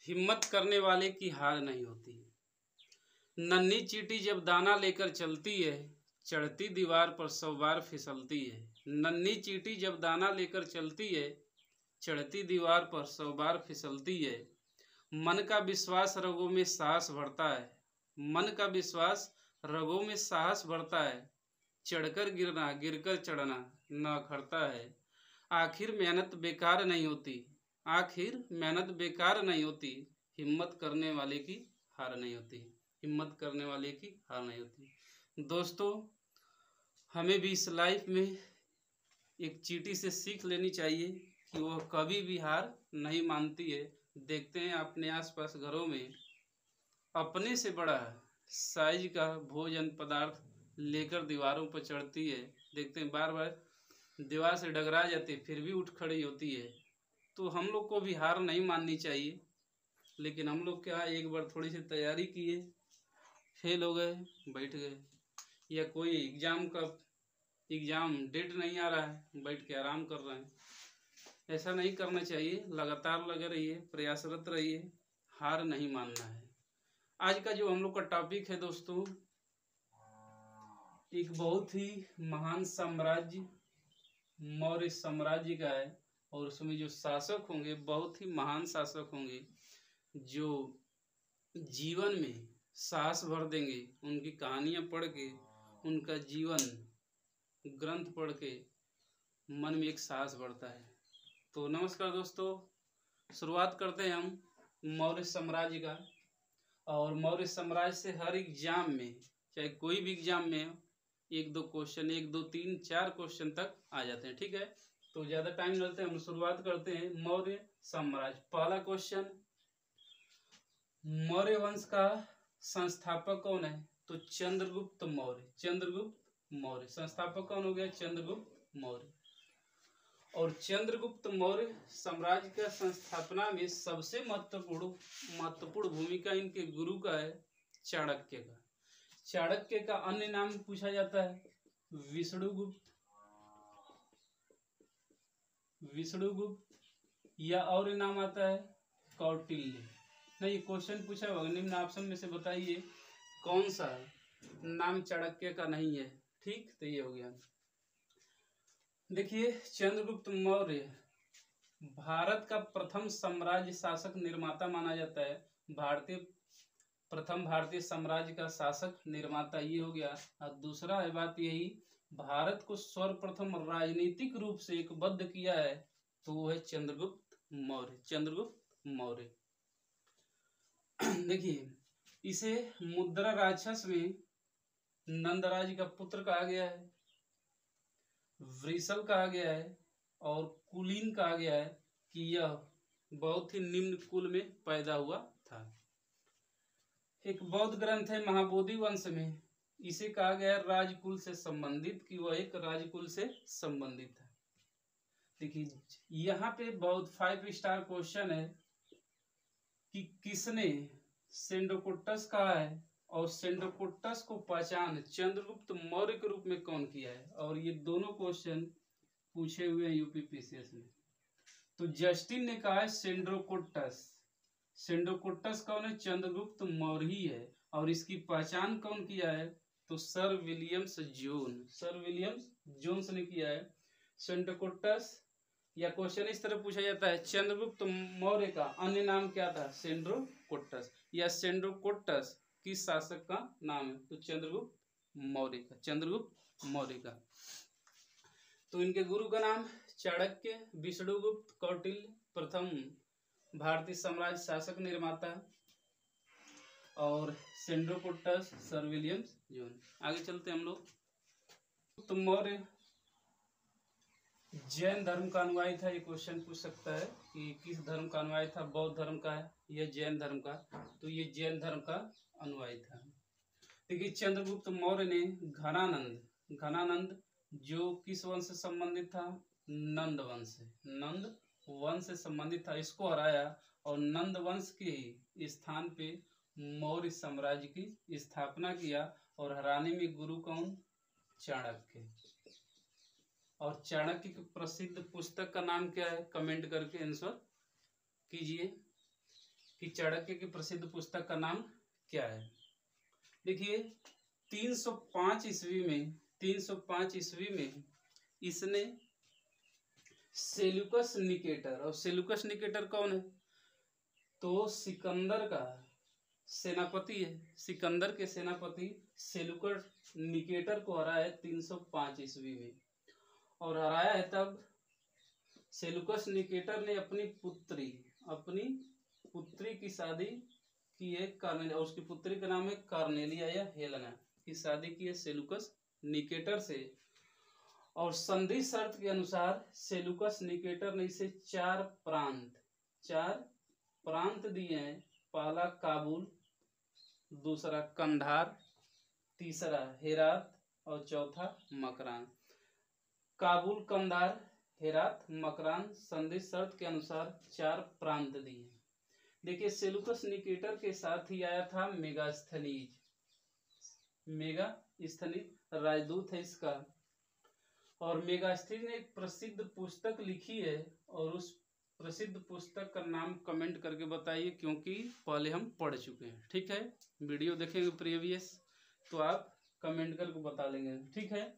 हिम्मत करने वाले की हार नहीं होती। नन्ही चींटी जब दाना लेकर चलती है, चढ़ती दीवार पर 100 बार फिसलती है। नन्ही चींटी जब दाना लेकर चलती है, चढ़ती दीवार पर 100 बार फिसलती है। मन का विश्वास रगों में साहस भरता है। मन का विश्वास रगों में साहस भरता है। चढ़कर गिरना, गिरकर चढ़ना न अखरता है। आखिर मेहनत बेकार नहीं होती। आखिर मेहनत बेकार नहीं होती। हिम्मत करने वाले की हार नहीं होती। हिम्मत करने वाले की हार नहीं होती। दोस्तों, हमें भी इस लाइफ में एक चींटी से सीख लेनी चाहिए कि वह कभी भी हार नहीं मानती है। देखते हैं अपने आसपास घरों में अपने से बड़ा साइज का भोजन पदार्थ लेकर दीवारों पर चढ़ती है। देखते हैं बार बार दीवार से डगरा जाती है, फिर भी उठ खड़ी होती है। तो हम लोग को भी हार नहीं माननी चाहिए। लेकिन हम लोग क्या, एक बार थोड़ी सी तैयारी किए, फेल हो गए, बैठ गए। या कोई एग्ज़ाम डेट नहीं आ रहा है, बैठ के आराम कर रहे हैं। ऐसा नहीं करना चाहिए। लगातार लगे रहिए, प्रयासरत रहिए, हार नहीं मानना है। आज का जो हम लोग का टॉपिक है दोस्तों, एक बहुत ही महान साम्राज्य मौर्य साम्राज्य का है। और उसमें जो शासक होंगे बहुत ही महान शासक होंगे, जो जीवन में साहस भर देंगे। उनकी कहानियां पढ़ के, उनका जीवन ग्रंथ पढ़ के मन में एक साहस बढ़ता है। तो नमस्कार दोस्तों, शुरुआत करते हैं हम मौर्य साम्राज्य का। और मौर्य साम्राज्य से हर एग्जाम में, चाहे कोई भी एग्जाम में, 1-2 क्वेश्चन, 1, 2, 3, 4 क्वेश्चन तक आ जाते हैं। ठीक है, तो ज़्यादा टाइम लगते हैं, हम शुरुआत करते हैं मौर्य साम्राज्य। पहला क्वेश्चन, मौर्य वंश का संस्थापक कौन है? तो चंद्रगुप्त मौर्य। चंद्रगुप्त मौर्य संस्थापक कौन हो गया? चंद्रगुप्त मौर्य। और चंद्रगुप्त मौर्य साम्राज्य का संस्थापना में सबसे महत्वपूर्ण भूमिका इनके गुरु का है, चाणक्य का। चाणक्य का अन्य नाम पूछा जाता है विष्णुगुप्त, या और नाम आता है कौटिल्य। नहीं, क्वेश्चन पूछा होगा, निम्न ऑप्शन में से बताइए कौन सा नाम चाणक्य का नहीं है। ठीक, तो ये हो गया। देखिए, चंद्रगुप्त मौर्य भारत का प्रथम साम्राज्य शासक निर्माता माना जाता है। प्रथम भारतीय साम्राज्य का शासक निर्माता, ये हो गया। और दूसरा है बात यही, भारत को सर्वप्रथम राजनीतिक रूप से एकबद्ध किया है, तो वो है चंद्रगुप्त मौर्य। चंद्रगुप्त मौर्य। देखिए, इसे मुद्रा राक्षस में नंदराज का पुत्र कहा गया है, वृषल कहा गया है, और कुलीन कहा गया है कि यह बहुत ही निम्न कुल में पैदा हुआ था। एक बौद्ध ग्रंथ है महाबोधि वंश में, इसे कहा गया है राजकुल से संबंधित, कि वह एक राजकुल से संबंधित है। देखिए, यहाँ पे बहुत 5 स्टार क्वेश्चन है कि किसने सेंडोकोट्टस कहा है, और सेंडोकोट्टस को पहचान चंद्रगुप्त मौर्य के रूप में कौन किया है। और ये दोनों क्वेश्चन पूछे हुए हैं यूपीपीसीएस में। तो जस्टिन ने कहा है सेंडोकोट्टस। सेंडोकोट्टस कौन है? चंद्रगुप्त मौर्य ही है। और इसकी पहचान कौन किया है? तो सर विलियम्स जोन्स ने किया है सेंडोकोट्टस। या क्वेश्चन इस तरह पूछा जाता है, चंद्रगुप्त मौर्य का अन्य नाम क्या था? सेंड्रोकोट्टस। या सेंड्रोकोट्टस किस शासक का नाम है? तो चंद्रगुप्त मौर्य का। चंद्रगुप्त मौर्य का। तो इनके गुरु का नाम चाणक्य, विष्णुगुप्त, कौटिल्य, प्रथम भारतीय साम्राज्य शासक निर्माता, और सेंड्रोकोट्टस सर विलियम्स जोन। आगे चलते हम लोग। तो मौर्य जैन धर्म का अनुयायी था। ये क्वेश्चन पूछ सकता है कि किस धर्म का अनुयायी था? बौद्ध धर्म का है या जैन धर्म का? तो ये जैन धर्म का अनुयायी था। देखिए, चंद्रगुप्त मौर्य ने घनानंद जो किस वंश से संबंधित था? नंद वंश से। नंद वंश से संबंधित था, इसको हराया, और नंद वंश के स्थान पे मौर्य साम्राज्य की स्थापना किया। और हराने में गुरु कौन? चाणक्य। और चाणक्य की प्रसिद्ध पुस्तक का नाम क्या है? कमेंट करके आंसर कीजिए। कि चाणक्य की प्रसिद्ध पुस्तक का नाम क्या है। देखिए 305 ईस्वी में इसने सेल्यूकस निकेटर, और सेल्यूकस निकेटर कौन है, तो सिकंदर का सेनापति है। सिकंदर के सेनापति सेल्यूकस निकेटर को हराया है 305 ईस्वी में। और हराया है तब सेल्यूकस निकेटर ने अपनी पुत्री की शादी की है कार्नेलिया, और उसकी पुत्री का नाम है कार्नेलिया या हेलेना, की शादी की है सेल्यूकस निकेटर से। और संधि शर्त के अनुसार सेल्यूकस निकेटर ने इसे चार प्रांत दिए हैं। पहला काबुल, दूसरा कंधार, तीसरा हेरात और चौथा मकरान। काबुल, कंधार, हेरात, मकरान संधि शर्त के अनुसार चार प्रांत दिए। देखिए सेल्यूकस निकेटर के साथ ही आया था मेगास्थनीज राजदूत है इसका। और मेगास्थनीज ने एक प्रसिद्ध पुस्तक लिखी है, और उस प्रसिद्ध पुस्तक का नाम कमेंट करके बताइए, क्योंकि पहले हम पढ़ चुके हैं। ठीक है, वीडियो देखेंगे प्रीवियस तो आप कमेंट करके बता लेंगे। ठीक है,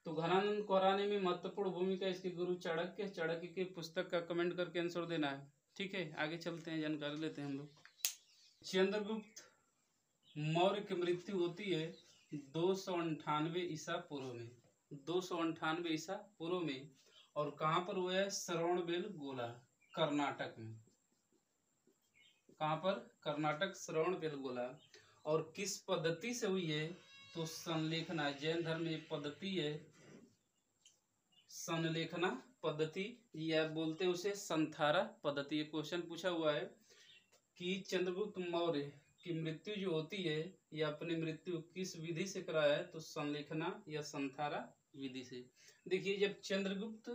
तो घनानंद को हराने में महत्वपूर्ण भूमिका इसके गुरु चाणक्य की पुस्तक का कमेंट करके आंसर देना है। ठीक है, आगे चलते हैं, जानकारी लेते हैं हम लोग। चंद्रगुप्त मौर्य की मृत्यु होती है 298 ईसा पूर्व में, 298 ईसा पूर्व में। और कहाँ पर हुआ है, श्रवणबेलगोला, कर्नाटक में। कहाँ पर, कर्नाटक, श्रवणबेलगोला। और किस पद्धति से हुई है, तो संलेखना, जैन धर्म में पद्धति है संलेखना पद्धति, या बोलते हैं उसे संथारा पद्धति। ये क्वेश्चन पूछा हुआ है कि चंद्रगुप्त मौर्य की मृत्यु जो होती है, या अपनी मृत्यु किस विधि से कराया है, तो संलेखना या संथारा विधि से। देखिए जब चंद्रगुप्त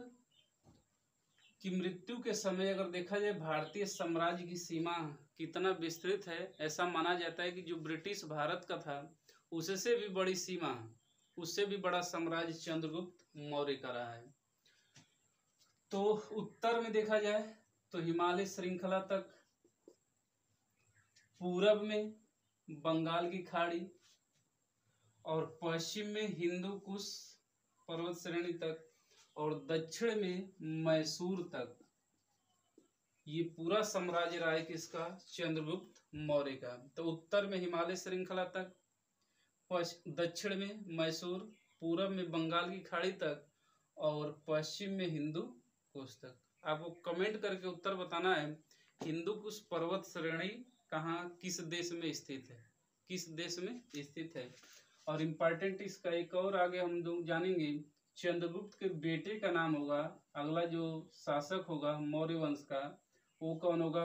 की मृत्यु के समय अगर देखा जाए भारतीय साम्राज्य की सीमा कितना विस्तृत है, ऐसा माना जाता है कि जो ब्रिटिश भारत का था उससे भी बड़ी सीमा, उससे भी बड़ा साम्राज्य चंद्रगुप्त मौर्य का रहा है। तो उत्तर में देखा जाए तो हिमालय श्रृंखला तक, पूरब में बंगाल की खाड़ी, और पश्चिम में हिंदू कुश पर्वत श्रेणी तक, और दक्षिण में मैसूर तक। ये पूरा साम्राज्य रहा है किसका, चंद्रगुप्त मौर्य का। तो उत्तर में हिमालय श्रृंखला तक, दक्षिण में मैसूर, पूरब में बंगाल की खाड़ी तक, और पश्चिम में हिंदू कुश तक। आपको कमेंट करके उत्तर बताना है, हिंदू कुश पर्वत श्रेणी कहाँ, किस देश में स्थित है, किस देश में स्थित है। और इम्पोर्टेंट इसका एक और आगे हम लोग जानेंगे, चंद्रगुप्त के बेटे का नाम होगा, अगला जो शासक होगा मौर्य वंश का, वो कौन होगा,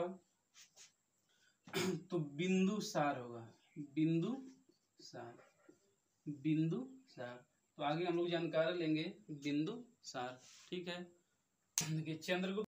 तो बिंदुसार होगा, बिंदुसार। तो आगे हम लोग जानकारी लेंगे बिंदुसार। ठीक है, चंद्रगुप्त